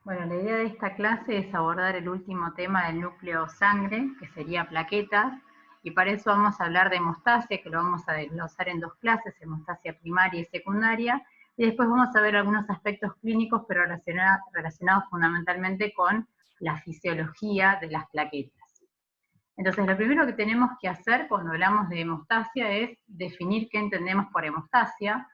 Bueno, la idea de esta clase es abordar el último tema del núcleo sangre, que sería plaquetas, y para eso vamos a hablar de hemostasia, que lo vamos a desglosar en dos clases, hemostasia primaria y secundaria, y después vamos a ver algunos aspectos clínicos, pero relacionados fundamentalmente con la fisiología de las plaquetas. Entonces, lo primero que tenemos que hacer cuando hablamos de hemostasia es definir qué entendemos por hemostasia.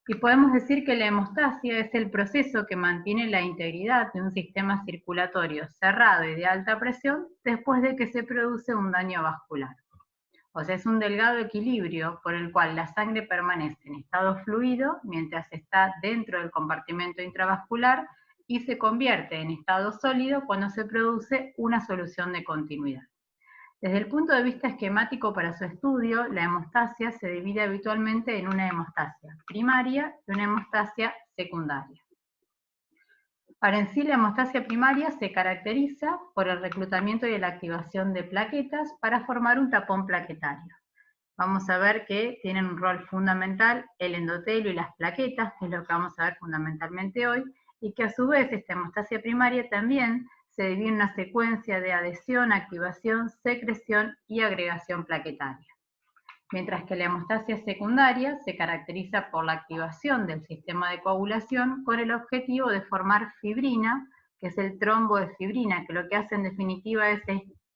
Y podemos decir que la hemostasia es el proceso que mantiene la integridad de un sistema circulatorio cerrado y de alta presión después de que se produce un daño vascular. O sea, es un delgado equilibrio por el cual la sangre permanece en estado fluido mientras está dentro del compartimento intravascular y se convierte en estado sólido cuando se produce una solución de continuidad. Desde el punto de vista esquemático para su estudio, la hemostasia se divide habitualmente en una hemostasia primaria y una hemostasia secundaria. Ahora, en sí, la hemostasia primaria se caracteriza por el reclutamiento y la activación de plaquetas para formar un tapón plaquetario. Vamos a ver que tienen un rol fundamental el endotelio y las plaquetas, que es lo que vamos a ver fundamentalmente hoy, y que a su vez esta hemostasia primaria también se divide en una secuencia de adhesión, activación, secreción y agregación plaquetaria. Mientras que la hemostasia secundaria se caracteriza por la activación del sistema de coagulación con el objetivo de formar fibrina, que es el trombo de fibrina, que lo que hace en definitiva es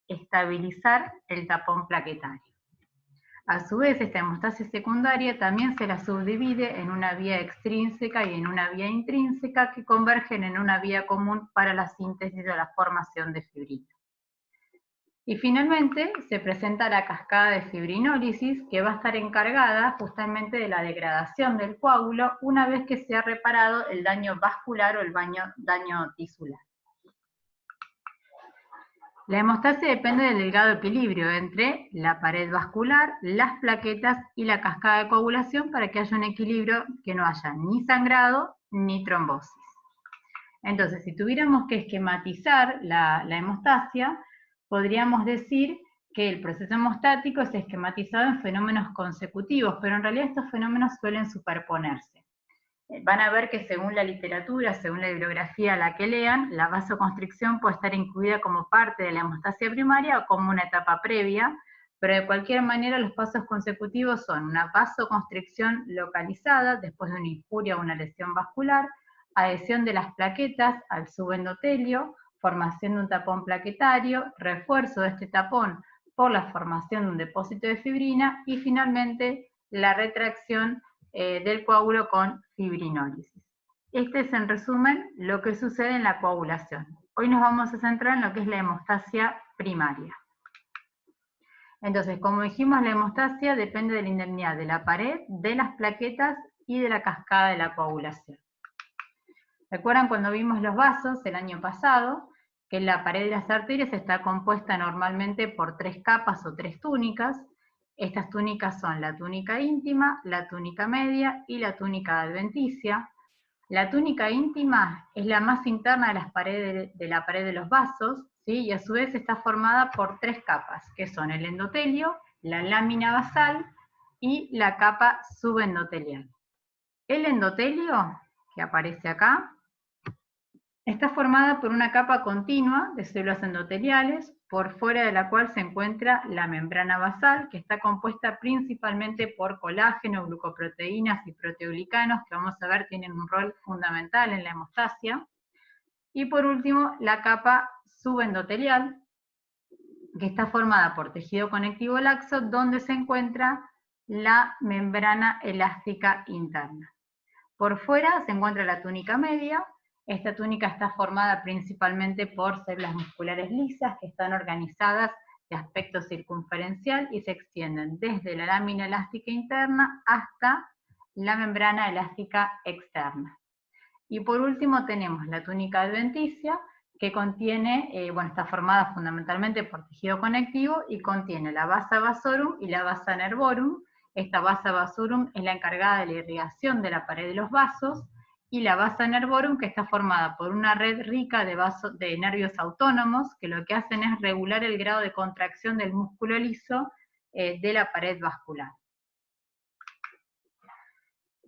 estabilizar el tapón plaquetario. A su vez, esta hemostasia secundaria también se la subdivide en una vía extrínseca y en una vía intrínseca que convergen en una vía común para la síntesis o la formación de fibrina. Y finalmente se presenta la cascada de fibrinólisis, que va a estar encargada justamente de la degradación del coágulo una vez que se ha reparado el daño vascular o el daño tisular. La hemostasia depende del delgado equilibrio entre la pared vascular, las plaquetas y la cascada de coagulación para que haya un equilibrio, que no haya ni sangrado ni trombosis. Entonces, si tuviéramos que esquematizar la hemostasia, podríamos decir que el proceso hemostático es esquematizado en fenómenos consecutivos, pero en realidad estos fenómenos suelen superponerse. Van a ver que según la literatura, según la bibliografía a la que lean, la vasoconstricción puede estar incluida como parte de la hemostasia primaria o como una etapa previa, pero de cualquier manera los pasos consecutivos son una vasoconstricción localizada después de una injuria o una lesión vascular, adhesión de las plaquetas al subendotelio, formación de un tapón plaquetario, refuerzo de este tapón por la formación de un depósito de fibrina y finalmente la retracción del coágulo con fibrinólisis. Este es en resumen lo que sucede en la coagulación. Hoy nos vamos a centrar en lo que es la hemostasia primaria. Entonces, como dijimos, la hemostasia depende de la indemnidad de la pared, de las plaquetas y de la cascada de la coagulación. ¿Recuerdan cuando vimos los vasos el año pasado? Que la pared de las arterias está compuesta normalmente por 3 capas o 3 túnicas. Estas túnicas son la túnica íntima, la túnica media y la túnica adventicia. La túnica íntima es la más interna de las paredes de la pared de los vasos, ¿sí? Y a su vez está formada por 3 capas, que son el endotelio, la lámina basal y la capa subendotelial. El endotelio, que aparece acá, está formada por una capa continua de células endoteliales, por fuera de la cual se encuentra la membrana basal, que está compuesta principalmente por colágeno, glucoproteínas y proteoglicanos, que vamos a ver tienen un rol fundamental en la hemostasia. Y por último, la capa subendotelial, que está formada por tejido conectivo laxo, donde se encuentra la membrana elástica interna. Por fuera se encuentra la túnica media. Esta túnica está formada principalmente por células musculares lisas que están organizadas de aspecto circunferencial y se extienden desde la lámina elástica interna hasta la membrana elástica externa. Y por último tenemos la túnica adventicia, que contiene, está formada fundamentalmente por tejido conectivo y contiene la vasa vasorum y la vasa nervorum. Esta vasa vasorum es la encargada de la irrigación de la pared de los vasos, y la vasa nervorum, que está formada por una red rica de nervios autónomos, que lo que hacen es regular el grado de contracción del músculo liso de la pared vascular.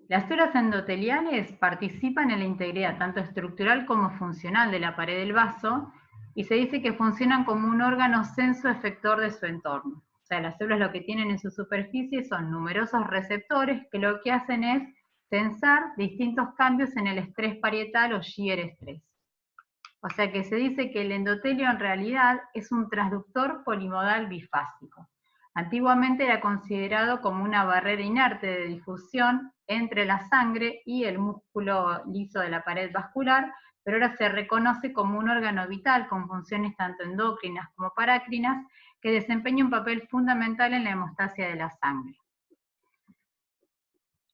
Las células endoteliales participan en la integridad tanto estructural como funcional de la pared del vaso y se dice que funcionan como un órgano senso-efector de su entorno. O sea, las células lo que tienen en su superficie son numerosos receptores que lo que hacen es sensar distintos cambios en el estrés parietal o shear stress. O sea que se dice que el endotelio en realidad es un transductor polimodal bifásico. Antiguamente era considerado como una barrera inerte de difusión entre la sangre y el músculo liso de la pared vascular, pero ahora se reconoce como un órgano vital con funciones tanto endocrinas como parácrinas que desempeña un papel fundamental en la hemostasia de la sangre.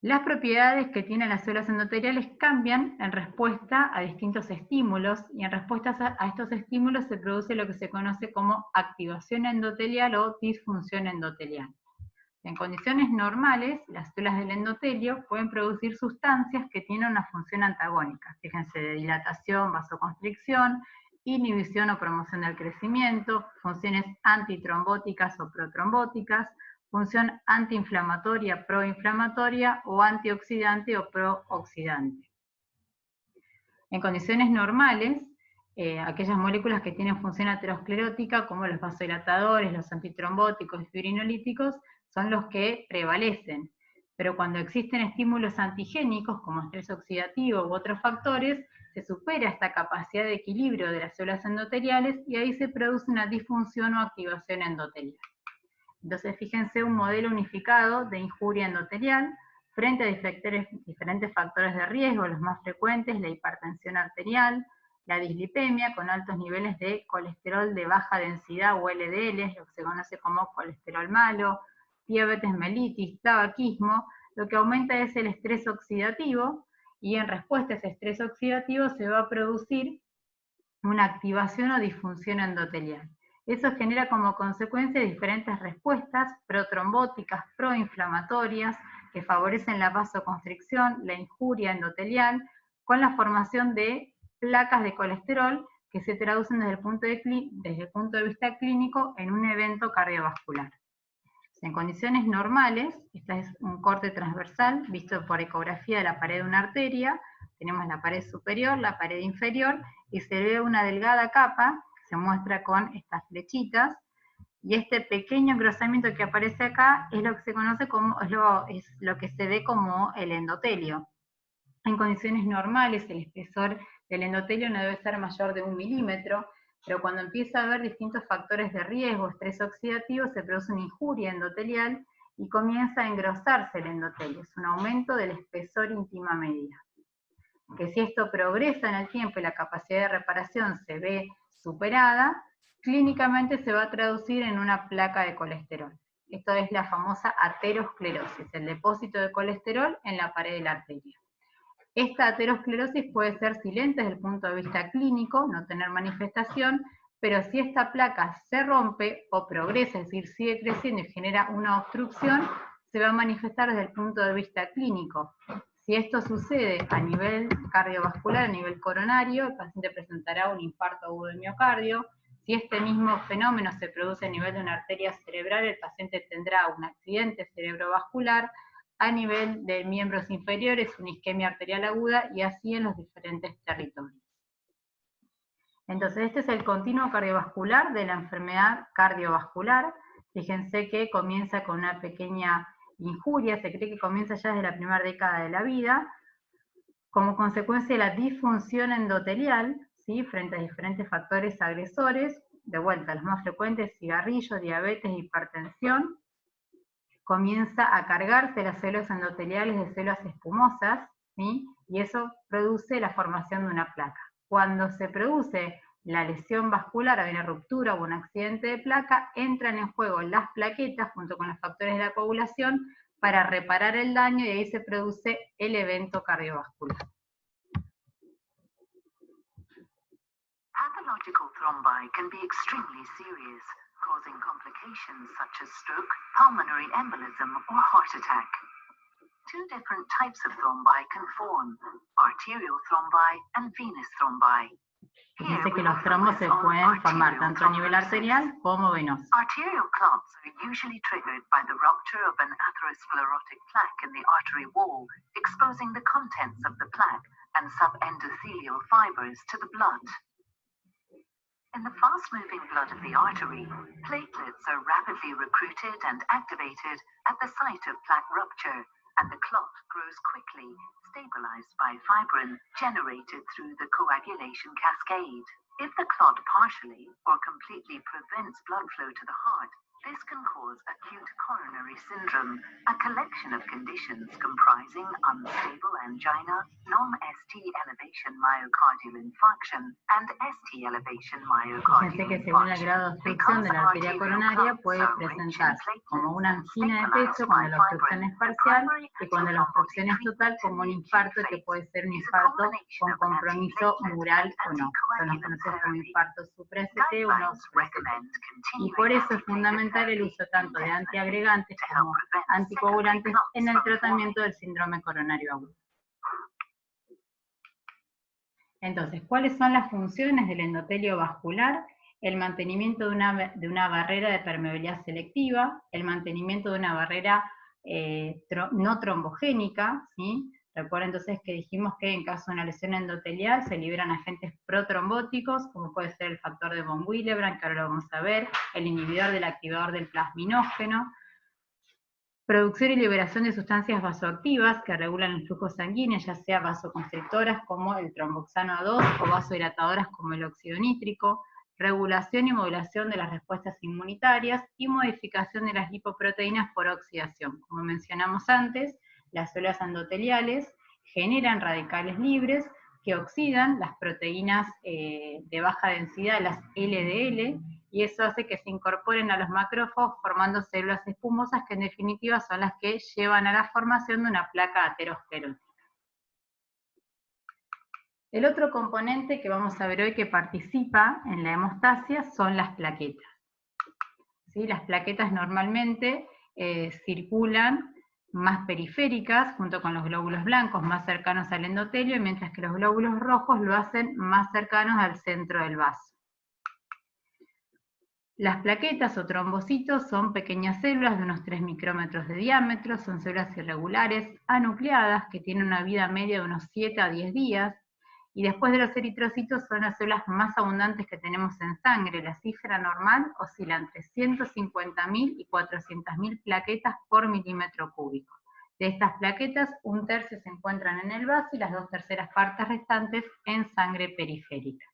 Las propiedades que tienen las células endoteliales cambian en respuesta a distintos estímulos y en respuesta a estos estímulos se produce lo que se conoce como activación endotelial o disfunción endotelial. En condiciones normales, las células del endotelio pueden producir sustancias que tienen una función antagónica, fíjense, de dilatación, vasoconstricción, inhibición o promoción del crecimiento, funciones antitrombóticas o protrombóticas, función antiinflamatoria, proinflamatoria o antioxidante o prooxidante. En condiciones normales, aquellas moléculas que tienen función aterosclerótica, como los vasodilatadores, los antitrombóticos y fibrinolíticos, son los que prevalecen. Pero cuando existen estímulos antigénicos, como estrés oxidativo u otros factores, se supera esta capacidad de equilibrio de las células endoteliales y ahí se produce una disfunción o activación endotelial. Entonces, fíjense un modelo unificado de injuria endotelial frente a diferentes factores de riesgo, los más frecuentes, la hipertensión arterial, la dislipemia con altos niveles de colesterol de baja densidad o LDL, lo que se conoce como colesterol malo, diabetes mellitus, tabaquismo, lo que aumenta es el estrés oxidativo y en respuesta a ese estrés oxidativo se va a producir una activación o disfunción endotelial. Eso genera como consecuencia diferentes respuestas protrombóticas, proinflamatorias, que favorecen la vasoconstricción, la injuria endotelial, con la formación de placas de colesterol que se traducen desde el punto de vista clínico en un evento cardiovascular. En condiciones normales, este es un corte transversal visto por ecografía de la pared de una arteria, tenemos la pared superior, la pared inferior, y se ve una delgada capa, que se muestra con estas flechitas, y este pequeño engrosamiento que aparece acá es lo que se conoce como, es lo que se ve como el endotelio. En condiciones normales, el espesor del endotelio no debe ser mayor de 1 milímetro, pero cuando empieza a haber distintos factores de riesgo, estrés oxidativo, se produce una injuria endotelial y comienza a engrosarse el endotelio. Es un aumento del espesor íntima media. Que si esto progresa en el tiempo y la capacidad de reparación se ve superada, clínicamente se va a traducir en una placa de colesterol. Esto es la famosa aterosclerosis, el depósito de colesterol en la pared de la arteria. Esta aterosclerosis puede ser silente desde el punto de vista clínico, no tener manifestación, pero si esta placa se rompe o progresa, es decir, sigue creciendo y genera una obstrucción, se va a manifestar desde el punto de vista clínico. Si esto sucede a nivel cardiovascular, a nivel coronario, el paciente presentará un infarto agudo de miocardio. Si este mismo fenómeno se produce a nivel de una arteria cerebral, el paciente tendrá un accidente cerebrovascular. A nivel de miembros inferiores, una isquemia arterial aguda y así en los diferentes territorios. Entonces, este es el continuo cardiovascular de la enfermedad cardiovascular. Fíjense que comienza con una pequeña injuria, se cree que comienza ya desde la primera década de la vida, como consecuencia de la disfunción endotelial, ¿sí? Frente a diferentes factores agresores, de vuelta, los más frecuentes, cigarrillo, diabetes, hipertensión, comienza a cargarse las células endoteliales de células espumosas, ¿sí? Y eso produce la formación de una placa. Cuando se produce la lesión vascular, hay una ruptura o un accidente de placa, entran en juego las plaquetas junto con los factores de la coagulación para reparar el daño y ahí se produce el evento cardiovascular. Pathological thrombi can be extremely serious, causing complications such as stroke, pulmonary embolism, or heart attack. Two different types of thrombi can form, arterial thrombi and venous thrombi. Fíjense que los trombos se pueden formar tanto a nivel arterial como venoso. Arterial clots are usually triggered by the rupture of an atherosclerotic plaque in the artery wall, exposing the contents of the plaque and subendothelial fibers to the blood. In the fast-moving blood of the artery, platelets are rapidly recruited and activated at the site of plaque rupture, and the clot grows quickly, stabilized by fibrin generated through the coagulation cascade. If the clot partially or completely prevents blood flow to the heart, this can cause acute coronary syndrome, a collection of conditions comprising unstable angina, non-ST elevation myocardial infarction, and ST elevation myocardial Fíjense que según el grado de obstrucción de la arteria coronaria puede presentar como una angina de pecho cuando la obstrucción es parcial y cuando la obstrucción es total como un infarto que puede ser un infarto con compromiso mural o no. Son los conocidos como infartos supra-ST o no supra-ST. Y por eso es fundamental el uso tanto de antiagregantes como anticoagulantes en el tratamiento del síndrome coronario agudo. Entonces, ¿cuáles son las funciones del endotelio vascular? El mantenimiento de una barrera de permeabilidad selectiva, el mantenimiento de una barrera no trombogénica, ¿sí? Recuerden entonces que dijimos que en caso de una lesión endotelial se liberan agentes protrombóticos, como puede ser el factor de von Willebrand, que ahora lo vamos a ver, el inhibidor del activador del plasminógeno, producción y liberación de sustancias vasoactivas que regulan el flujo sanguíneo, ya sea vasoconstrictoras como el tromboxano A2 o vasodilatadoras como el óxido nítrico, regulación y modulación de las respuestas inmunitarias y modificación de las lipoproteínas por oxidación. Como mencionamos antes, las células endoteliales generan radicales libres que oxidan las proteínas de baja densidad, las LDL, y eso hace que se incorporen a los macrófagos formando células espumosas que en definitiva son las que llevan a la formación de una placa aterosclerótica. El otro componente que vamos a ver hoy que participa en la hemostasia son las plaquetas. ¿Sí? Las plaquetas normalmente circulan más periféricas, junto con los glóbulos blancos más cercanos al endotelio, mientras que los glóbulos rojos lo hacen más cercanos al centro del vaso. Las plaquetas o trombocitos son pequeñas células de unos 3 micrómetros de diámetro, son células irregulares, anucleadas, que tienen una vida media de unos 7 a 10 días, y después de los eritrocitos son las células más abundantes que tenemos en sangre. La cifra normal oscila entre 150.000 y 400.000 plaquetas por milímetro cúbico. De estas plaquetas, 1/3 se encuentran en el vaso y las 2/3 partes restantes en sangre periférica.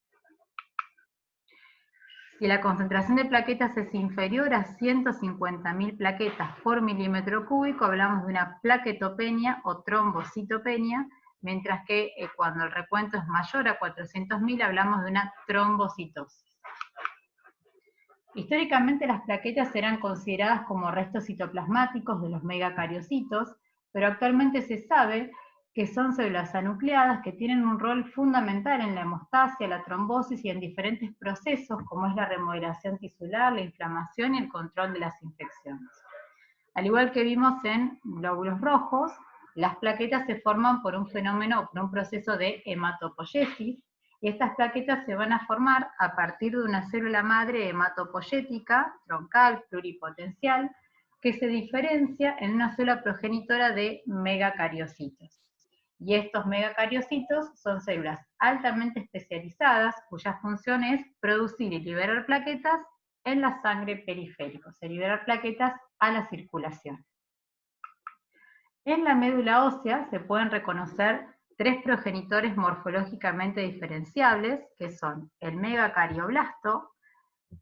Si la concentración de plaquetas es inferior a 150.000 plaquetas por milímetro cúbico, hablamos de una plaquetopenia o trombocitopenia, mientras que cuando el recuento es mayor a 400.000 hablamos de una trombocitosis. Históricamente las plaquetas eran consideradas como restos citoplasmáticos de los megacariocitos, pero actualmente se sabe que son células anucleadas que tienen un rol fundamental en la hemostasia, la trombosis y en diferentes procesos como es la remodelación tisular, la inflamación y el control de las infecciones. Al igual que vimos en glóbulos rojos, las plaquetas se forman por un fenómeno, por un proceso de hematopoiesis, y estas plaquetas se van a formar a partir de una célula madre hematopoyética, troncal, pluripotencial, que se diferencia en una célula progenitora de megacariocitos. Y estos megacariocitos son células altamente especializadas, cuya función es producir y liberar plaquetas en la sangre periférica, o sea, liberar plaquetas a la circulación. En la médula ósea se pueden reconocer 3 progenitores morfológicamente diferenciables, que son el megacardioblasto,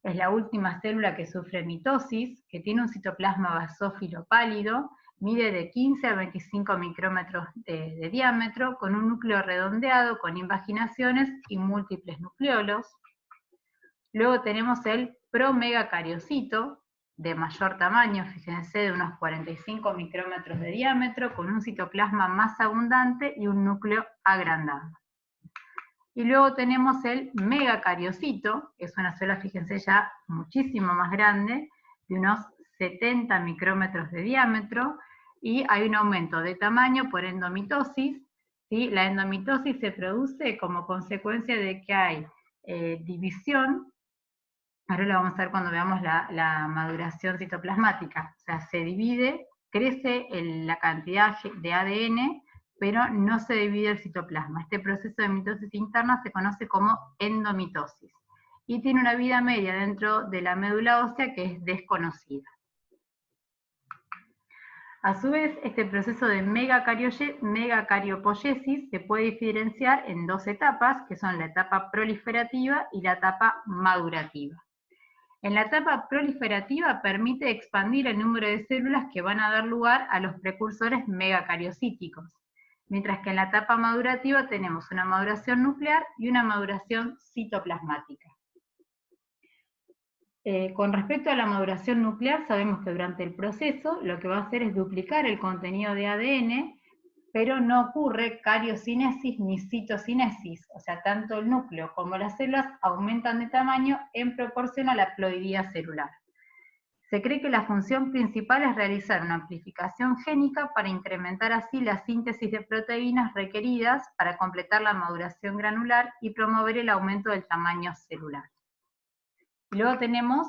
es la última célula que sufre mitosis, que tiene un citoplasma basófilo pálido, mide de 15 a 25 micrómetros de diámetro, con un núcleo redondeado, con invaginaciones y múltiples nucleolos. Luego tenemos el promegacariocito, de mayor tamaño, fíjense, de unos 45 micrómetros de diámetro, con un citoplasma más abundante y un núcleo agrandado. Y luego tenemos el megacariocito, que es una célula, fíjense, ya muchísimo más grande, de unos 70 micrómetros de diámetro, y hay un aumento de tamaño por endomitosis, ¿sí? La endomitosis se produce como consecuencia de que hay división. Ahora lo vamos a ver cuando veamos la maduración citoplasmática. O sea, se divide, crece la cantidad de ADN, pero no se divide el citoplasma. Este proceso de mitosis interna se conoce como endomitosis. Y tiene una vida media dentro de la médula ósea que es desconocida. A su vez, este proceso de megacariopoiesis se puede diferenciar en dos etapas, que son la etapa proliferativa y la etapa madurativa. En la etapa proliferativa permite expandir el número de células que van a dar lugar a los precursores megacariocíticos, mientras que en la etapa madurativa tenemos una maduración nuclear y una maduración citoplasmática. Con respecto a la maduración nuclear, sabemos que durante el proceso lo que va a hacer es duplicar el contenido de ADN, pero no ocurre cariocinesis ni citocinesis, o sea, tanto el núcleo como las células aumentan de tamaño en proporción a la ploidía celular. Se cree que la función principal es realizar una amplificación génica para incrementar así la síntesis de proteínas requeridas para completar la maduración granular y promover el aumento del tamaño celular. Y luego tenemos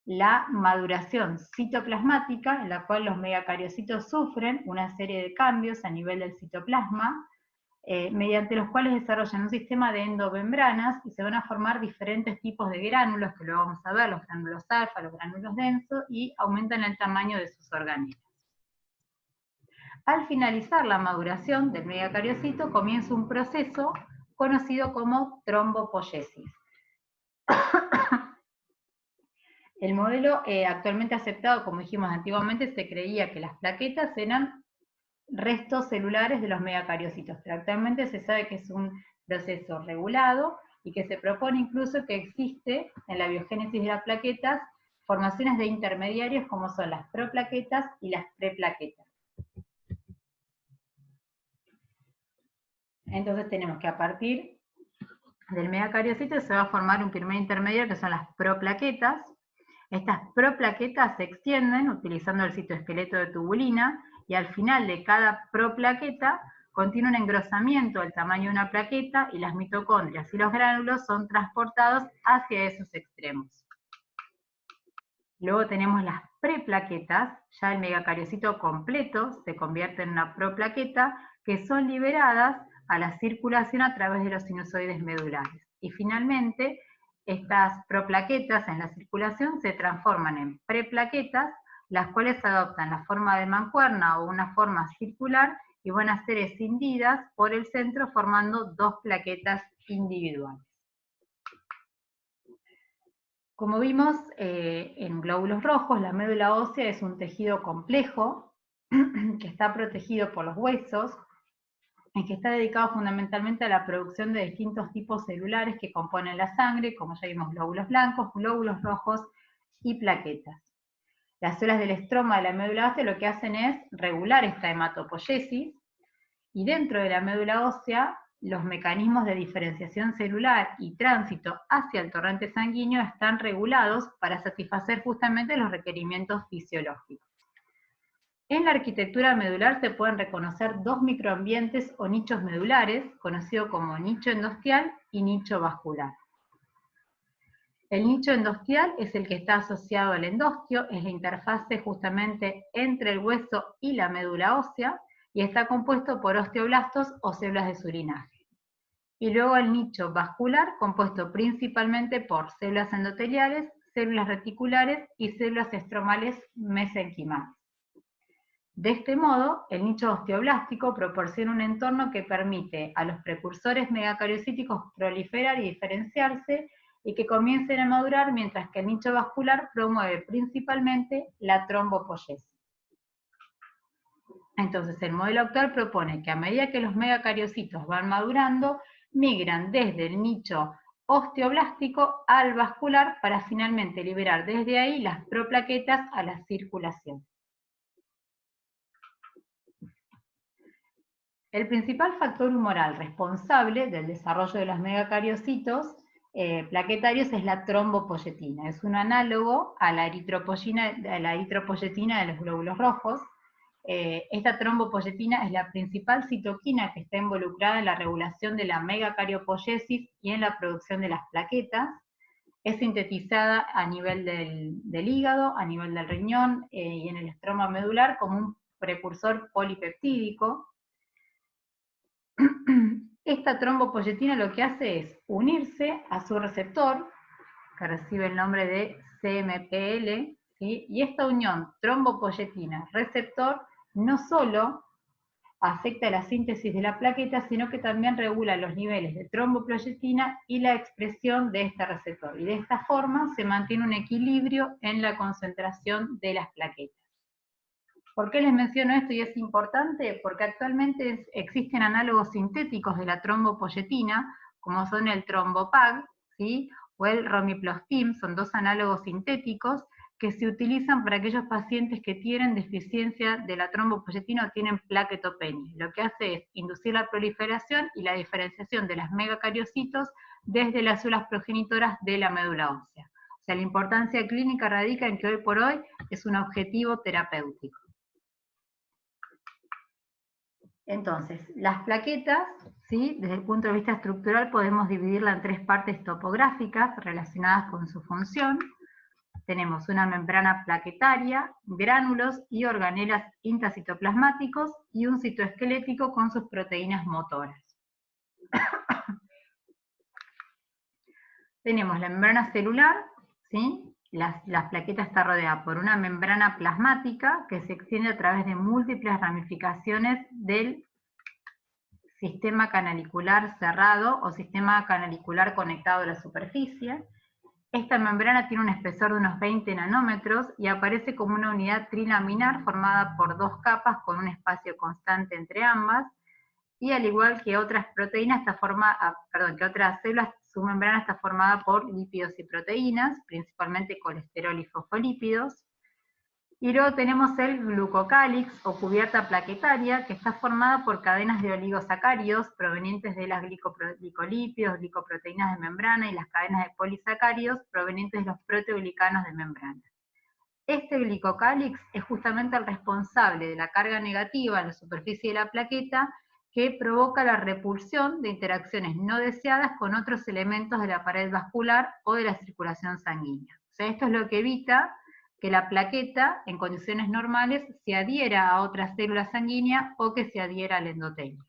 la maduración citoplasmática, en la cual los megacariocitos sufren una serie de cambios a nivel del citoplasma, mediante los cuales desarrollan un sistema de endomembranas y se van a formar diferentes tipos de gránulos, que luego vamos a ver, los gránulos alfa, los gránulos densos, y aumentan el tamaño de sus orgánulos. Al finalizar la maduración del megacariocito, comienza un proceso conocido como trombopoiesis. El modelo actualmente aceptado, como dijimos antiguamente, se creía que las plaquetas eran restos celulares de los megacariocitos, pero actualmente se sabe que es un proceso regulado y que se propone incluso que existe en la biogénesis de las plaquetas formaciones de intermediarios como son las proplaquetas y las preplaquetas. Entonces tenemos que a partir del megacariocito se va a formar un primer intermediario que son las proplaquetas. Estas proplaquetas se extienden utilizando el citoesqueleto de tubulina y al final de cada proplaqueta contiene un engrosamiento del tamaño de una plaqueta y las mitocondrias y los gránulos son transportados hacia esos extremos. Luego tenemos las preplaquetas, ya el megacariocito completo se convierte en una proplaqueta que son liberadas a la circulación a través de los sinusoides medulares. Y finalmente, estas proplaquetas en la circulación se transforman en preplaquetas, las cuales adoptan la forma de mancuerna o una forma circular y van a ser escindidas por el centro formando dos plaquetas individuales. Como vimos en glóbulos rojos, la médula ósea es un tejido complejo que está protegido por los huesos y que está dedicado fundamentalmente a la producción de distintos tipos celulares que componen la sangre, como ya vimos, glóbulos blancos, glóbulos rojos y plaquetas. Las células del estroma de la médula ósea lo que hacen es regular esta hematopoiesis, y dentro de la médula ósea los mecanismos de diferenciación celular y tránsito hacia el torrente sanguíneo están regulados para satisfacer justamente los requerimientos fisiológicos. En la arquitectura medular se pueden reconocer dos microambientes o nichos medulares, conocidos como nicho endostial y nicho vascular. El nicho endostial es el que está asociado al endostio, es la interfase justamente entre el hueso y la médula ósea, y está compuesto por osteoblastos o células de surinaje. Y luego el nicho vascular, compuesto principalmente por células endoteliales, células reticulares y células estromales mesenquimales. De este modo, el nicho osteoblástico proporciona un entorno que permite a los precursores megacariocíticos proliferar y diferenciarse y que comiencen a madurar, mientras que el nicho vascular promueve principalmente la trombopoiesis. Entonces, el modelo actual propone que a medida que los megacariocitos van madurando, migran desde el nicho osteoblástico al vascular para finalmente liberar desde ahí las proplaquetas a la circulación. El principal factor humoral responsable del desarrollo de los megacariocitos plaquetarios es la trombopoyetina. Es un análogo a la eritropoyetina de los glóbulos rojos. Esta trombopoyetina es la principal citoquina que está involucrada en la regulación de la megacariopoyesis y en la producción de las plaquetas. Es sintetizada a nivel del hígado, a nivel del riñón y en el estroma medular como un precursor polipeptídico. Esta trombopoyetina lo que hace es unirse a su receptor, que recibe el nombre de CMPL, ¿sí? Y esta unión trombopoyetina-receptor no solo afecta la síntesis de la plaqueta, sino que también regula los niveles de trombopoyetina y la expresión de este receptor. Y de esta forma se mantiene un equilibrio en la concentración de las plaquetas. ¿Por qué les menciono esto y es importante? Porque actualmente existen análogos sintéticos de la trombopoyetina, como son el trombopag, ¿sí? O el romiplastim, son dos análogos sintéticos que se utilizan para aquellos pacientes que tienen deficiencia de la trombopoyetina o tienen plaquetopenia. Lo que hace es inducir la proliferación y la diferenciación de las megacariocitos desde las células progenitoras de la médula ósea. O sea, la importancia clínica radica en que hoy por hoy es un objetivo terapéutico. Entonces, las plaquetas, ¿sí? Desde el punto de vista estructural podemos dividirla en tres partes topográficas relacionadas con su función. Tenemos una membrana plaquetaria, gránulos y organelas intracitoplasmáticos y un citoesquelético con sus proteínas motoras. Tenemos la membrana celular, ¿sí? La plaqueta está rodeada por una membrana plasmática que se extiende a través de múltiples ramificaciones del sistema canalicular cerrado o sistema canalicular conectado a la superficie. Esta membrana tiene un espesor de unos 20 nanómetros y aparece como una unidad trilaminar formada por dos capas con un espacio constante entre ambas, y al igual que otras proteínas está formada, que otras células, su membrana está formada por lípidos y proteínas, principalmente colesterol y fosfolípidos. Y luego tenemos el glucocálix o cubierta plaquetaria, que está formada por cadenas de oligosacáridos provenientes de las glicolípidos, glicoproteínas de membrana y las cadenas de polisacáridos provenientes de los proteoglicanos de membrana. Este glicocálix es justamente el responsable de la carga negativa en la superficie de la plaqueta que provoca la repulsión de interacciones no deseadas con otros elementos de la pared vascular o de la circulación sanguínea. O sea, esto es lo que evita que la plaqueta, en condiciones normales, se adhiera a otras células sanguíneas o que se adhiera al endotelio.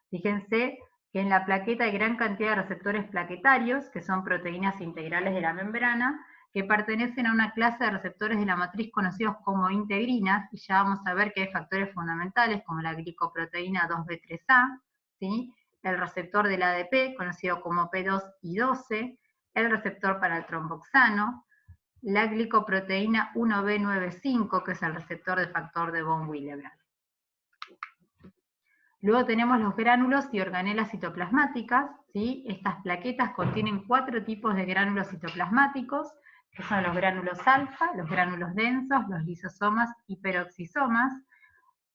Fíjense que en la plaqueta hay gran cantidad de receptores plaquetarios, que son proteínas integrales de la membrana, que pertenecen a una clase de receptores de la matriz conocidos como integrinas, y ya vamos a ver que hay factores fundamentales como la glicoproteína 2B3A, ¿sí? El receptor del ADP, conocido como P2 y 12, el receptor para el tromboxano, la glicoproteína 1B95, que es el receptor del factor de von Willebrand. Luego tenemos los gránulos y organelas citoplasmáticas, ¿sí? Estas plaquetas contienen 4 tipos de gránulos citoplasmáticos, que son los gránulos alfa, los gránulos densos, los lisosomas y peroxisomas.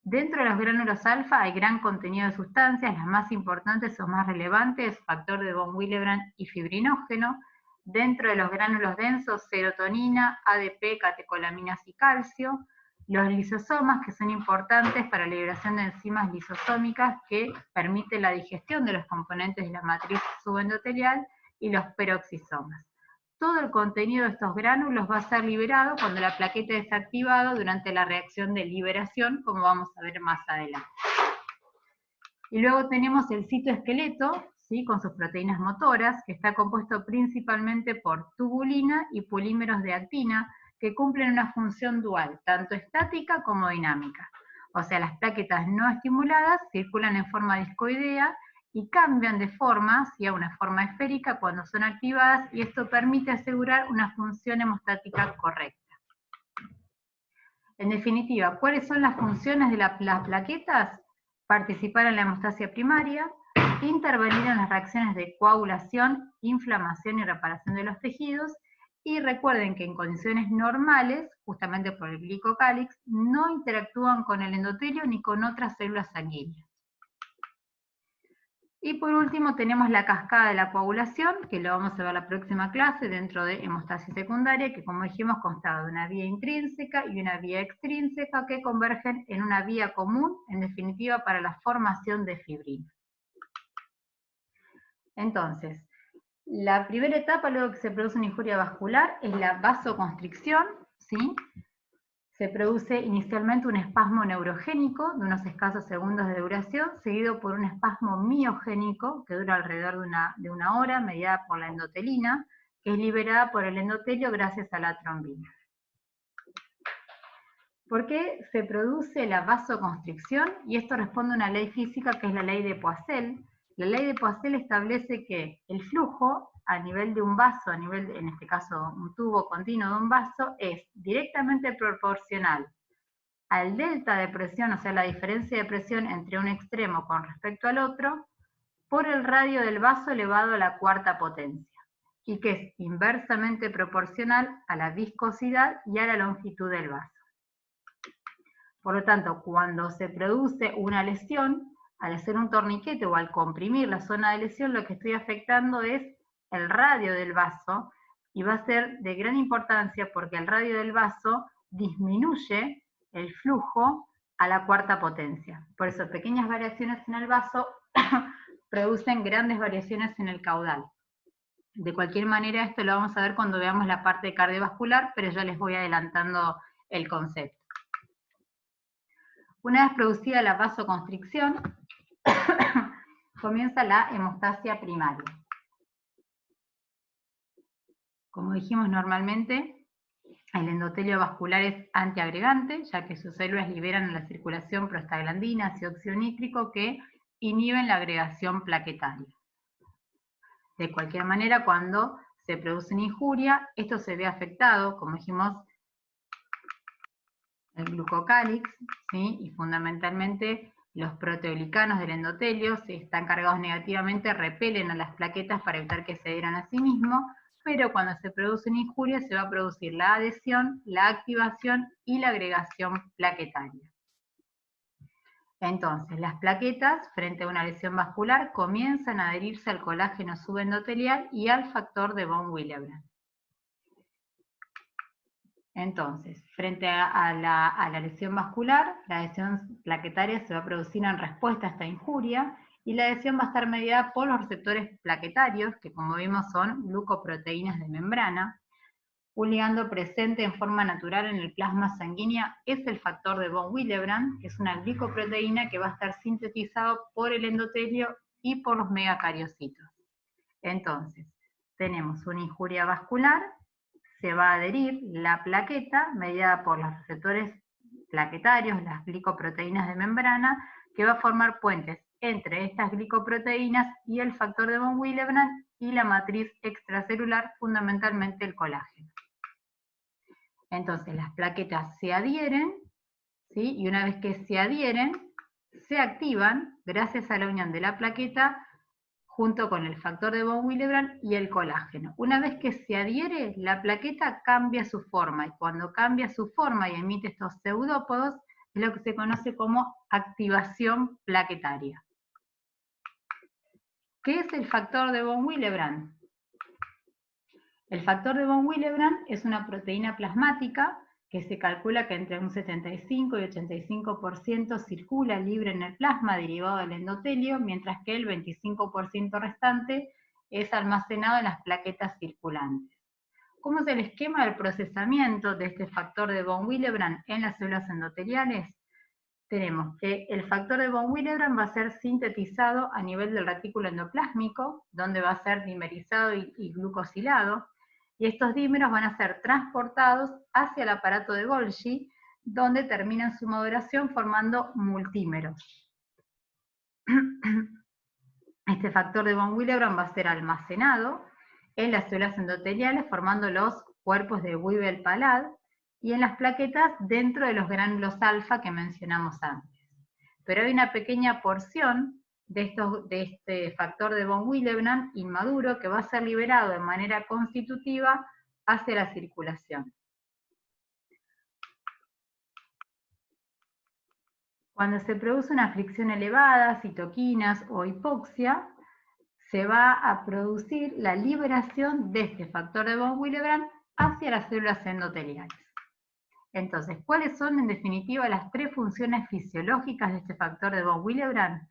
Dentro de los gránulos alfa hay gran contenido de sustancias, las más importantes o más relevantes, factor de von Willebrand y fibrinógeno. Dentro de los gránulos densos, serotonina, ADP, catecolaminas y calcio. Los lisosomas, que son importantes para la liberación de enzimas lisosómicas que permiten la digestión de los componentes de la matriz subendotelial, y los peroxisomas. Todo el contenido de estos gránulos va a ser liberado cuando la plaqueta es activada durante la reacción de liberación, como vamos a ver más adelante. Y luego tenemos el citoesqueleto, ¿sí? Con sus proteínas motoras, que está compuesto principalmente por tubulina y polímeros de actina, que cumplen una función dual, tanto estática como dinámica. O sea, las plaquetas no estimuladas circulan en forma discoidea y cambian de forma hacia una forma esférica cuando son activadas, y esto permite asegurar una función hemostática correcta. En definitiva, ¿cuáles son las funciones de las plaquetas? Participar en la hemostasia primaria, intervenir en las reacciones de coagulación, inflamación y reparación de los tejidos, y recuerden que en condiciones normales, justamente por el glicocálix, no interactúan con el endotelio ni con otras células sanguíneas. Y por último tenemos la cascada de la coagulación, que lo vamos a ver la próxima clase dentro de hemostasis secundaria, que como dijimos consta de una vía intrínseca y una vía extrínseca que convergen en una vía común, en definitiva para la formación de fibrina. Entonces, la primera etapa luego que se produce una injuria vascular es la vasoconstricción, ¿sí? Se produce inicialmente un espasmo neurogénico de unos escasos segundos de duración, seguido por un espasmo miogénico que dura alrededor de una hora, mediada por la endotelina, que es liberada por el endotelio gracias a la trombina. ¿Por qué se produce la vasoconstricción? Y esto responde a una ley física que es la ley de Poiseuille. La ley de Poiseuille establece que el flujo a nivel de un vaso, en este caso un tubo continuo de un vaso, es directamente proporcional al delta de presión, o sea, la diferencia de presión entre un extremo con respecto al otro, por el radio del vaso elevado a la cuarta potencia, y que es inversamente proporcional a la viscosidad y a la longitud del vaso. Por lo tanto, cuando se produce una lesión, al hacer un torniquete o al comprimir la zona de lesión, lo que estoy afectando es el radio del vaso, y va a ser de gran importancia porque el radio del vaso disminuye el flujo a la cuarta potencia. Por eso pequeñas variaciones en el vaso producen grandes variaciones en el caudal. De cualquier manera, esto lo vamos a ver cuando veamos la parte cardiovascular, pero ya les voy adelantando el concepto. Una vez producida la vasoconstricción, comienza la hemostasia primaria. Como dijimos normalmente, el endotelio vascular es antiagregante, ya que sus células liberan a la circulación prostaglandinas y óxido nítrico que inhiben la agregación plaquetaria. De cualquier manera, cuando se produce una injuria, esto se ve afectado, como dijimos, el glucocálix, ¿sí? Y fundamentalmente los proteoglicanos del endotelio, si están cargados negativamente, repelen a las plaquetas para evitar que se adhieran a sí mismos, pero cuando se produce una injuria se va a producir la adhesión, la activación y la agregación plaquetaria. Entonces, las plaquetas, frente a una lesión vascular, comienzan a adherirse al colágeno subendotelial y al factor de von Willebrand. Entonces, frente a la lesión vascular, la adhesión plaquetaria se va a producir en respuesta a esta injuria, y la adhesión va a estar mediada por los receptores plaquetarios, que como vimos son glucoproteínas de membrana. Un ligando presente en forma natural en el plasma sanguíneo es el factor de von Willebrand, que es una glicoproteína que va a estar sintetizado por el endotelio y por los megacariocitos. Entonces, tenemos una injuria vascular, se va a adherir la plaqueta mediada por los receptores plaquetarios, las glicoproteínas de membrana, que va a formar puentes entre estas glicoproteínas y el factor de von Willebrand y la matriz extracelular, fundamentalmente el colágeno. Entonces las plaquetas se adhieren, ¿sí? Y una vez que se adhieren, se activan gracias a la unión de la plaqueta junto con el factor de von Willebrand y el colágeno. Una vez que se adhiere, la plaqueta cambia su forma, y cuando cambia su forma y emite estos pseudópodos, es lo que se conoce como activación plaquetaria. ¿Qué es el factor de von Willebrand? El factor de von Willebrand es una proteína plasmática que se calcula que entre un 75 y 85% circula libre en el plasma derivado del endotelio, mientras que el 25% restante es almacenado en las plaquetas circulantes. ¿Cómo es el esquema del procesamiento de este factor de von Willebrand en las células endoteliales? Tenemos que el factor de von Willebrand va a ser sintetizado a nivel del retículo endoplásmico, donde va a ser dimerizado y glucosilado, y estos dímeros van a ser transportados hacia el aparato de Golgi, donde terminan su maduración formando multímeros. Este factor de von Willebrand va a ser almacenado en las células endoteliales formando los cuerpos de Weibel-Palade y en las plaquetas dentro de los gránulos alfa que mencionamos antes. Pero hay una pequeña porción de este factor de von Willebrand inmaduro que va a ser liberado de manera constitutiva hacia la circulación. Cuando se produce una fricción elevada, citoquinas o hipoxia, se va a producir la liberación de este factor de von Willebrand hacia las células endoteliales. Entonces, ¿cuáles son en definitiva las tres funciones fisiológicas de este factor de von Willebrand?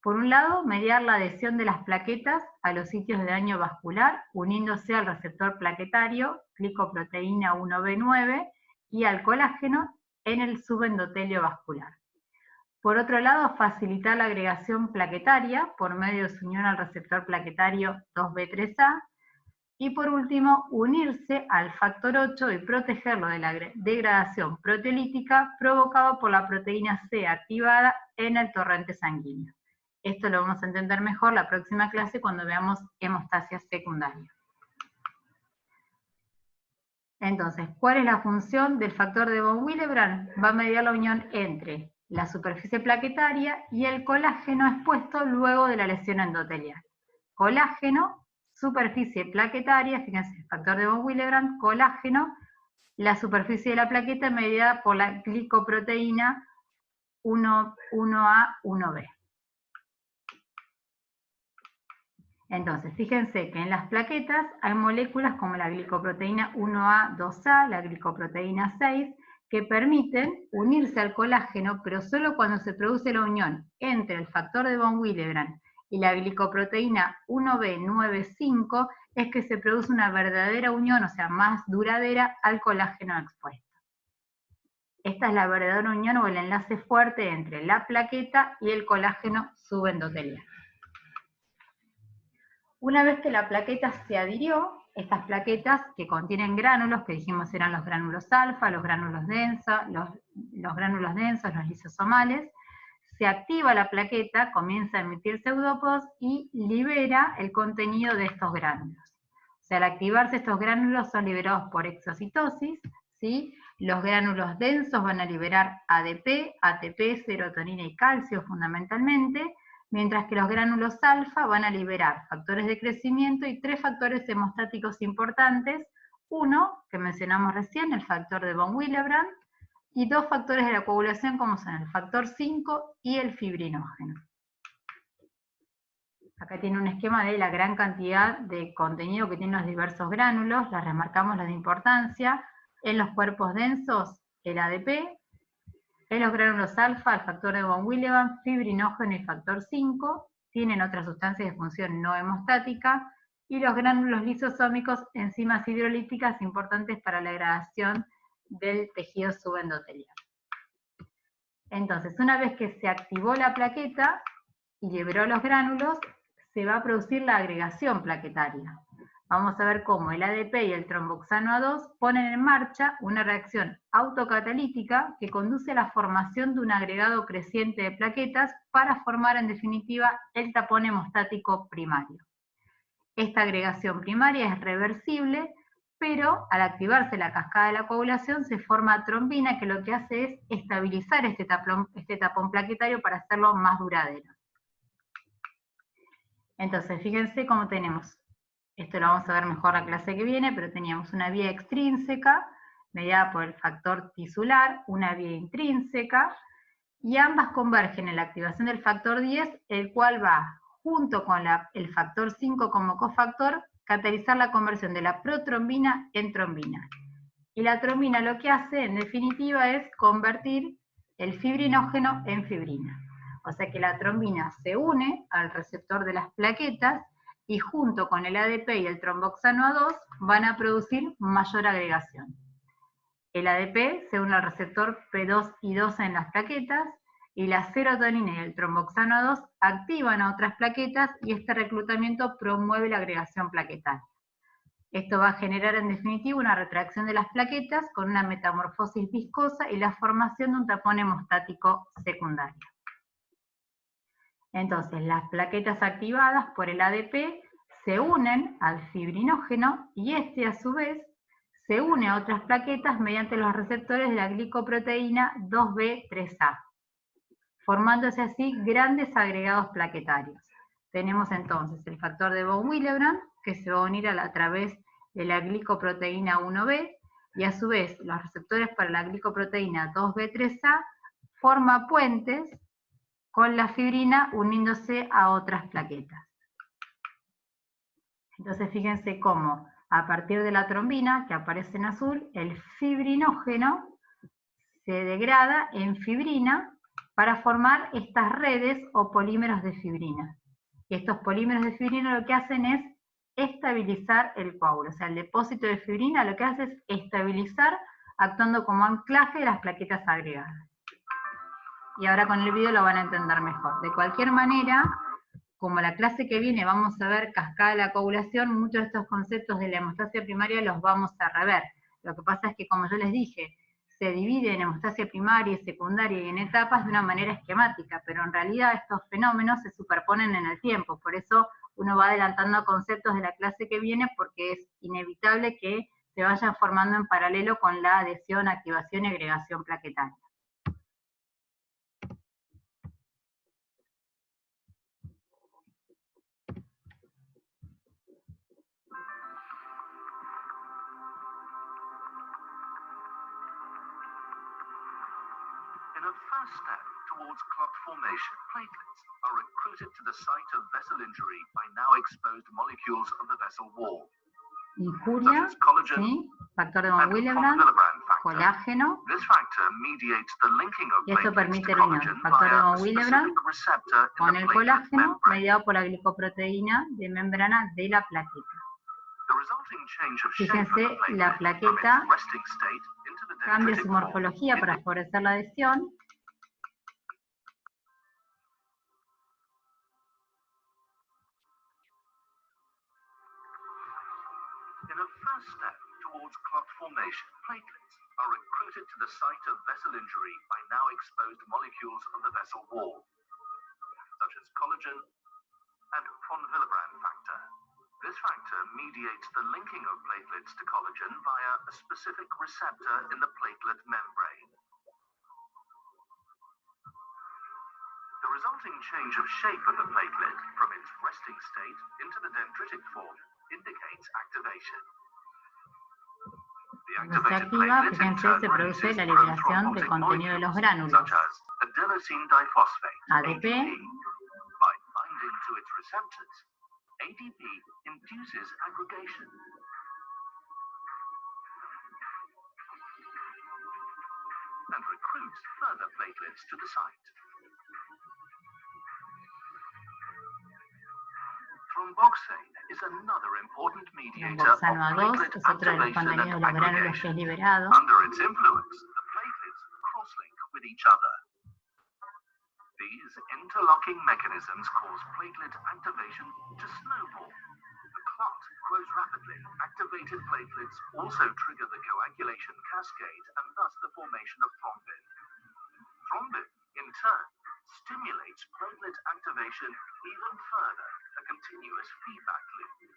Por un lado, mediar la adhesión de las plaquetas a los sitios de daño vascular, uniéndose al receptor plaquetario, glicoproteína 1B9, y al colágeno en el subendotelio vascular. Por otro lado, facilitar la agregación plaquetaria por medio de su unión al receptor plaquetario 2B3A. Y por último, unirse al factor 8 y protegerlo de la degradación proteolítica provocada por la proteína C activada en el torrente sanguíneo. Esto lo vamos a entender mejor la próxima clase cuando veamos hemostasia secundaria. Entonces, ¿cuál es la función del factor de von Willebrand? Va a mediar la unión entre la superficie plaquetaria y el colágeno expuesto luego de la lesión endotelial. Colágeno, superficie plaquetaria, fíjense, factor de von Willebrand, colágeno, la superficie de la plaqueta mediada por la glicoproteína 1A, 1B. Entonces, fíjense que en las plaquetas hay moléculas como la glicoproteína 1A, 2A, la glicoproteína 6, que permiten unirse al colágeno, pero solo cuando se produce la unión entre el factor de von Willebrand y la glicoproteína 1B95 es que se produce una verdadera unión, o sea, más duradera, al colágeno expuesto. Esta es la verdadera unión o el enlace fuerte entre la plaqueta y el colágeno subendotelial. Una vez que la plaqueta se adhirió, estas plaquetas que contienen gránulos, que dijimos eran los gránulos alfa, los gránulos densos, los lisosomales, se activa la plaqueta, comienza a emitir pseudópodos y libera el contenido de estos gránulos. O sea, al activarse estos gránulos son liberados por exocitosis, ¿sí? Los gránulos densos van a liberar ADP, ATP, serotonina y calcio fundamentalmente, mientras que los gránulos alfa van a liberar factores de crecimiento y tres factores hemostáticos importantes, uno que mencionamos recién, el factor de von Willebrand, y dos factores de la coagulación como son el factor 5 y el fibrinógeno. Acá tiene un esquema de la gran cantidad de contenido que tienen los diversos gránulos, les remarcamos la de importancia. En los cuerpos densos, el ADP, en los gránulos alfa, el factor de von Willebrand, fibrinógeno y factor 5, tienen otras sustancias de función no hemostática, y los gránulos lisosómicos, enzimas hidrolíticas importantes para la degradación del tejido subendotelial. Entonces, una vez que se activó la plaqueta y liberó los gránulos, se va a producir la agregación plaquetaria. Vamos a ver cómo el ADP y el tromboxano A2 ponen en marcha una reacción autocatalítica que conduce a la formación de un agregado creciente de plaquetas para formar en definitiva el tapón hemostático primario. Esta agregación primaria es reversible, pero al activarse la cascada de la coagulación se forma trombina que lo que hace es estabilizar este tapón plaquetario para hacerlo más duradero. Entonces, fíjense cómo tenemos. Esto lo vamos a ver mejor la clase que viene, pero teníamos una vía extrínseca, mediada por el factor tisular, una vía intrínseca, y ambas convergen en la activación del factor 10, el cual va, junto con el factor 5 como cofactor, catalizar la conversión de la protrombina en trombina. Y la trombina lo que hace, en definitiva, es convertir el fibrinógeno en fibrina. O sea que la trombina se une al receptor de las plaquetas, y junto con el ADP y el tromboxano A2 van a producir mayor agregación. El ADP se une al receptor P2 y 2 en las plaquetas, y la serotonina y el tromboxano A2 activan a otras plaquetas y este reclutamiento promueve la agregación plaquetaria. Esto va a generar en definitiva una retracción de las plaquetas con una metamorfosis viscosa y la formación de un tapón hemostático secundario. Entonces, las plaquetas activadas por el ADP se unen al fibrinógeno y este, a su vez, se une a otras plaquetas mediante los receptores de la glicoproteína 2B3A, formándose así grandes agregados plaquetarios. Tenemos entonces el factor de von Willebrand, que se va a unir a través de la glicoproteína 1B, y a su vez los receptores para la glicoproteína 2B3A forman puentes con la fibrina uniéndose a otras plaquetas. Entonces fíjense cómo a partir de la trombina, que aparece en azul, el fibrinógeno se degrada en fibrina para formar estas redes o polímeros de fibrina. Y estos polímeros de fibrina lo que hacen es estabilizar el coágulo. O sea, el depósito de fibrina lo que hace es estabilizar actuando como anclaje de las plaquetas agregadas. Y ahora con el video lo van a entender mejor. De cualquier manera, como la clase que viene vamos a ver cascada de la coagulación, muchos de estos conceptos de la hemostasia primaria los vamos a rever. Lo que pasa es que, como yo les dije, se divide en hemostasia primaria y secundaria y en etapas de una manera esquemática, pero en realidad estos fenómenos se superponen en el tiempo, por eso uno va adelantando conceptos de la clase que viene porque es inevitable que se vayan formando en paralelo con la adhesión, activación y agregación plaquetaria. First step towards clot formation, platelets are recruited to the site of vessel injury by now exposed molecules of the vessel wall. Injuria, ¿sí? Factor de von Willebrand, colágeno, y esto permite la unión. Factor de von Willebrand con el colágeno mediado por la glicoproteína de membrana de la plaqueta. Fíjense, la plaqueta cambia su morfología para favorecer la adhesión. In a first step towards clot formation, platelets are recruited to the site of vessel injury by now exposed molecules of the vessel wall, such as collagen and von Willebrand factor. This factor mediates the linking of platelets to collagen via a specific receptor in the platelet membrane. The resulting change of shape of the platelet from its resting state into the dendritic form indicates activation. Cuando se activa, fíjense, se produce la liberación del contenido de los gránulos. ADP, by binding to its receptors, ADP induces aggregation. And recruits further platelets to the site. Thromboxane is another important mediator of platelet es otro de los contenidos de los gránulos que es liberado. Under its influence, the platelets cross-link with each other. These interlocking mechanisms cause platelet activation to snowball. The clot grows rapidly. Activated platelets also trigger the coagulation cascade and thus the formation of thrombin. Thrombin, in turn, stimulates platelet activation even further, a continuous feedback loop.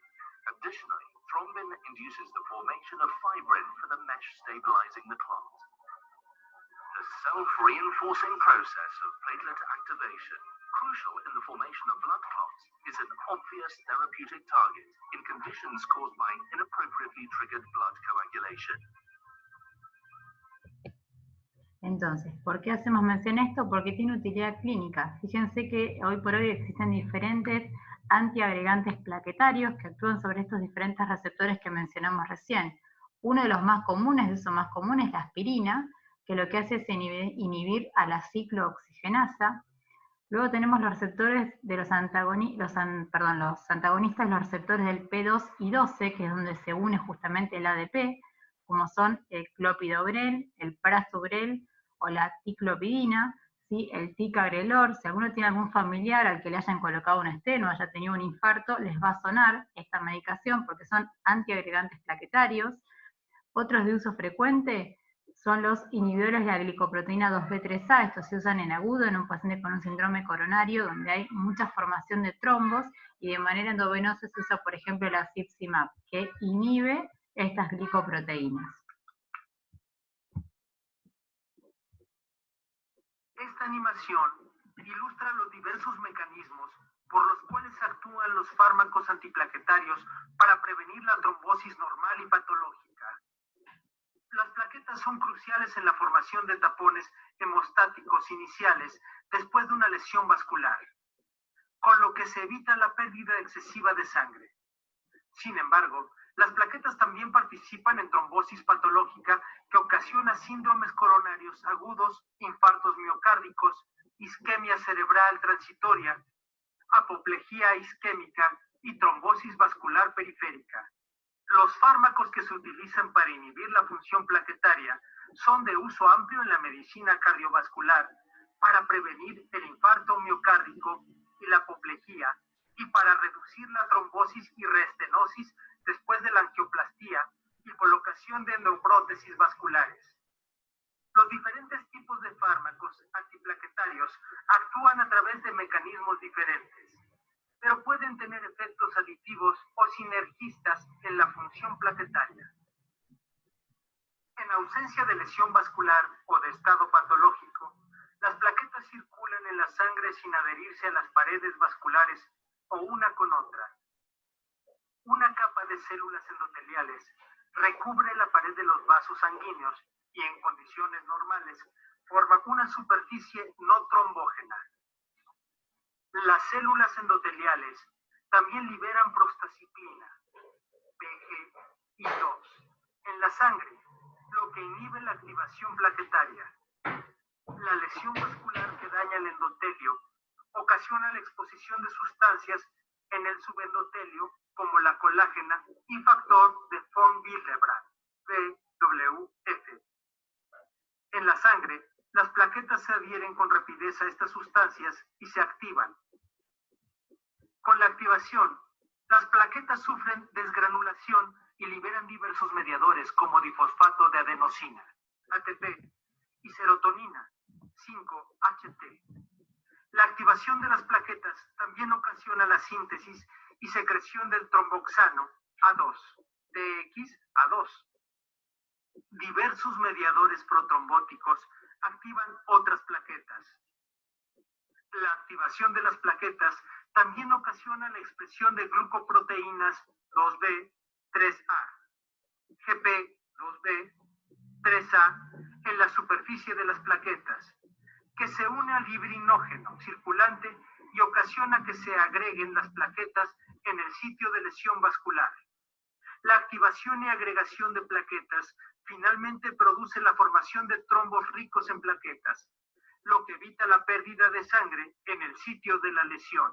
Additionally, thrombin induces the formation of fibrin for the mesh stabilizing the clot. The self-reinforcing process of platelet activation, crucial in the formation of blood clots, is an obvious therapeutic target in conditions caused by inappropriately triggered blood coagulation. Entonces, ¿por qué hacemos mención a esto? Porque tiene utilidad clínica. Fíjense que hoy por hoy existen diferentes antiagregantes plaquetarios que actúan sobre estos diferentes receptores que mencionamos recién. Uno de los más comunes, de esos más comunes, es la aspirina, que lo que hace es inhibir a la ciclooxigenasa. Luego tenemos los receptores de los antagonistas de los receptores del P2 y 12, que es donde se une justamente el ADP, como son el clopidogrel, el prasugrel o la ticlopidina, ¿sí? El ticagrelor. Si alguno tiene algún familiar al que le hayan colocado un esteno o haya tenido un infarto, les va a sonar esta medicación porque son antiagregantes plaquetarios. Otros de uso frecuente son los inhibidores de la glicoproteína 2B3A. Estos se usan en agudo en un paciente con un síndrome coronario donde hay mucha formación de trombos, y de manera endovenosa se usa, por ejemplo, la Cipsimab, que inhibe estas glicoproteínas. Esta animación ilustra los diversos mecanismos por los cuales actúan los fármacos antiplaquetarios para prevenir la trombosis normal y patológica. Las plaquetas son cruciales en la formación de tapones hemostáticos iniciales después de una lesión vascular, con lo que se evita la pérdida excesiva de sangre. Sin embargo, las plaquetas también participan en trombosis patológica que ocasiona síndromes coronarios agudos, infartos miocárdicos, isquemia cerebral transitoria, apoplejía isquémica y trombosis vascular periférica. Los fármacos que se utilizan para inhibir la función plaquetaria son de uso amplio en la medicina cardiovascular para prevenir el infarto miocárdico y la apoplejía y para reducir la trombosis y reestenosis después de la angioplastía y colocación de endoprótesis vasculares. Los diferentes tipos de fármacos antiplaquetarios actúan a través de mecanismos diferentes, pero pueden tener efectos aditivos o sinergistas en la función plaquetaria. En ausencia de lesión vascular o de estado patológico, las plaquetas circulan en la sangre sin adherirse a las paredes vasculares o una con otra. Una capa de células endoteliales recubre la pared de los vasos sanguíneos y en condiciones normales forma una superficie no trombógena. Las células endoteliales también liberan prostaciclina, PGI2, en la sangre, lo que inhibe la activación plaquetaria. La lesión vascular que daña el endotelio ocasiona la exposición de sustancias en el subendotelio como la colágena y factor de von Willebrand, VWF. En la sangre, las plaquetas se adhieren con rapidez a estas sustancias y se activan. Con la activación, las plaquetas sufren desgranulación y liberan diversos mediadores como difosfato de adenosina, ATP, y serotonina, 5-HT. La activación de las plaquetas también ocasiona la síntesis y secreción del tromboxano A2, TXA2. Diversos mediadores protrombóticos activan otras plaquetas. La activación de las plaquetas también ocasiona la expresión de glucoproteínas 2B, 3A, GP2B, 3A en la superficie de las plaquetas, que se une al fibrinógeno circulante y ocasiona que se agreguen las plaquetas en el sitio de lesión vascular. La activación y agregación de plaquetas finalmente produce la formación de trombos ricos en plaquetas, lo que evita la pérdida de sangre en el sitio de la lesión.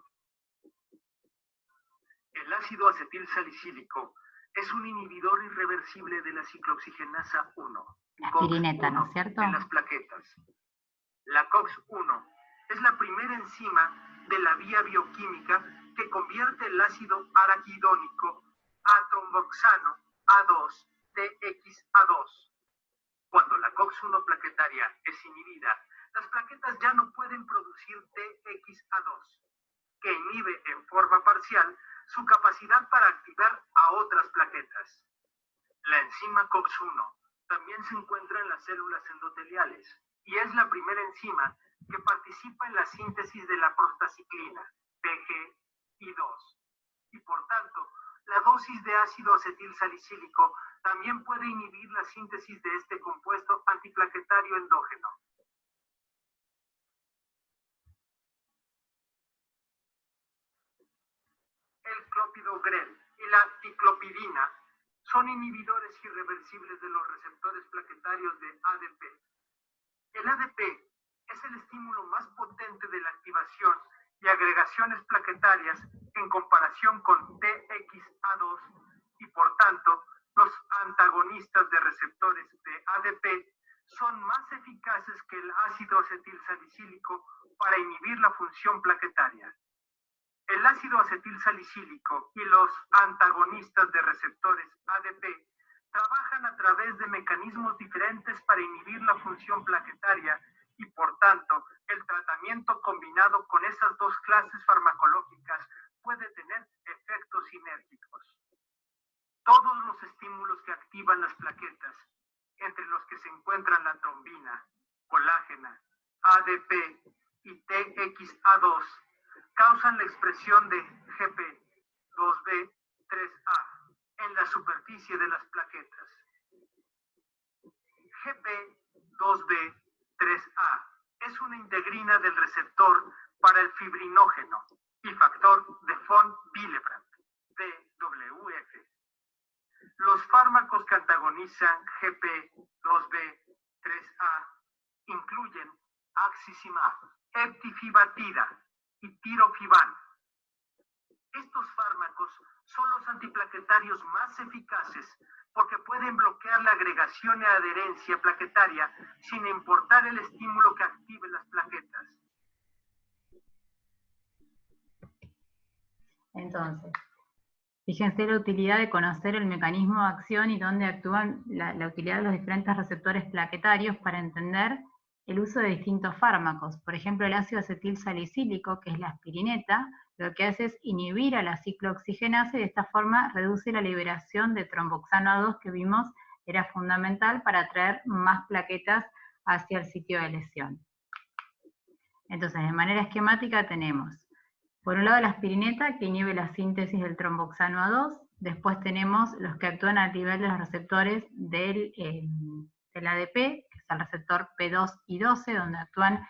El ácido acetil salicílico es un inhibidor irreversible de la ciclooxigenasa 1, Aspirineta, ¿no es cierto? en las plaquetas. La COX-1 es la primera enzima de la vía bioquímica que convierte el ácido araquidónico a tromboxano A2 TXA2. Cuando la COX-1 plaquetaria es inhibida, las plaquetas ya no pueden producir TXA2, que inhibe en forma parcial su capacidad para activar a otras plaquetas. La enzima COX-1 también se encuentra en las células endoteliales y es la primera enzima que participa en la síntesis de la prostaciclina, PGI2. Y por tanto, la dosis de ácido acetil salicílico también puede inhibir la síntesis de este compuesto antiplaquetario endógeno. El clopidogrel y la ticlopidina son inhibidores irreversibles de los receptores plaquetarios de ADP. El ADP es el estímulo más potente de la activación y agregaciones plaquetarias en comparación con TXA2 y por tanto los antagonistas de receptores de ADP son más eficaces que el ácido acetil salicílico para inhibir la función plaquetaria. El ácido acetil salicílico y los antagonistas de receptores ADP trabajan a través de mecanismos diferentes para inhibir la función plaquetaria y, por tanto, el tratamiento combinado con esas dos clases farmacológicas puede tener efectos sinérgicos. Todos los estímulos que activan las plaquetas, entre los que se encuentran la trombina, colágena, ADP y TXA2, causan la expresión de GP2B3A en la superficie de las plaquetas. GP2B3A es una integrina del receptor para el fibrinógeno y factor de von Willebrand, VWF. Los fármacos que antagonizan GP2B3A incluyen axicimab, eptifibatida y tirofiban. Estos fármacos son los antiplaquetarios más eficaces porque pueden bloquear la agregación y adherencia plaquetaria sin importar el estímulo que active las plaquetas. Entonces, fíjense la utilidad de conocer el mecanismo de acción y dónde actúan la utilidad de los diferentes receptores plaquetarios para entender el uso de distintos fármacos. Por ejemplo, el ácido acetil salicílico, que es la aspirineta, lo que hace es inhibir a la ciclooxigenasa y de esta forma reduce la liberación de tromboxano A2 que vimos era fundamental para atraer más plaquetas hacia el sitio de lesión. Entonces, de manera esquemática tenemos, por un lado la aspirineta que inhibe la síntesis del tromboxano A2, después tenemos los que actúan a nivel de los receptores del ADP, que es el receptor P2 y 12, donde actúan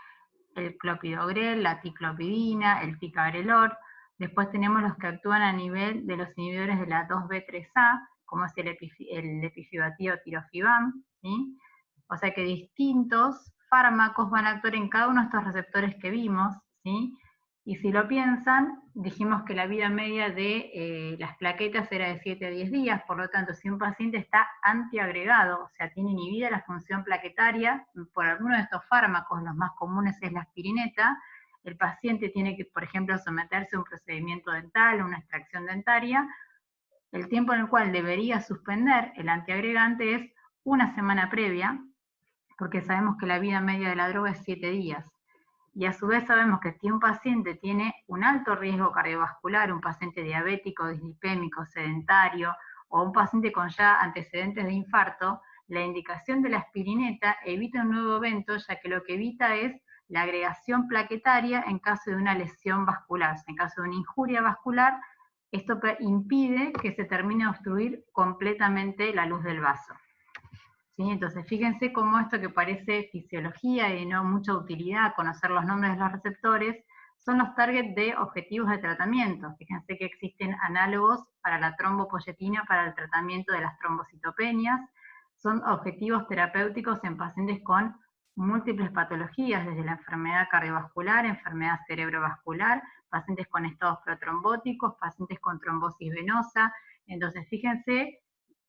el clopidogrel, la ticlopidina, el ticagrelor. Después tenemos los que actúan a nivel de los inhibidores de la 2B3A, como es el epifibatida o tirofibam, ¿sí? O sea que distintos fármacos van a actuar en cada uno de estos receptores que vimos, ¿sí? Y si lo piensan, dijimos que la vida media de las plaquetas era de 7 a 10 días, por lo tanto, si un paciente está antiagregado, o sea, tiene inhibida la función plaquetaria por alguno de estos fármacos, los más comunes es la aspirineta, el paciente tiene que, por ejemplo, someterse a un procedimiento dental, una extracción dentaria, el tiempo en el cual debería suspender el antiagregante es una semana previa, porque sabemos que la vida media de la droga es 7 días. Y a su vez sabemos que si un paciente tiene un alto riesgo cardiovascular, un paciente diabético, dislipémico, sedentario, o un paciente con ya antecedentes de infarto, la indicación de la aspirineta evita un nuevo evento, ya que lo que evita es la agregación plaquetaria en caso de una lesión vascular. O sea, en caso de una injuria vascular, esto impide que se termine de obstruir completamente la luz del vaso. ¿Sí? Entonces, fíjense cómo esto que parece fisiología y no mucha utilidad, conocer los nombres de los receptores, son los targets de objetivos de tratamiento. Fíjense que existen análogos para la trombopoyetina para el tratamiento de las trombocitopenias, son objetivos terapéuticos en pacientes con múltiples patologías, desde la enfermedad cardiovascular, enfermedad cerebrovascular, pacientes con estados protrombóticos, pacientes con trombosis venosa. Entonces, fíjense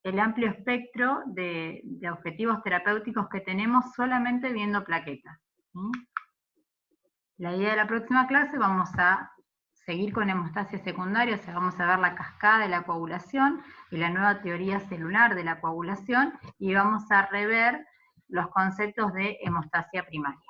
el amplio espectro de objetivos terapéuticos que tenemos solamente viendo plaquetas. ¿Sí? La idea de la próxima clase vamos a seguir con hemostasia secundaria, o sea, vamos a ver la cascada de la coagulación y la nueva teoría celular de la coagulación, y vamos a rever los conceptos de hemostasia primaria.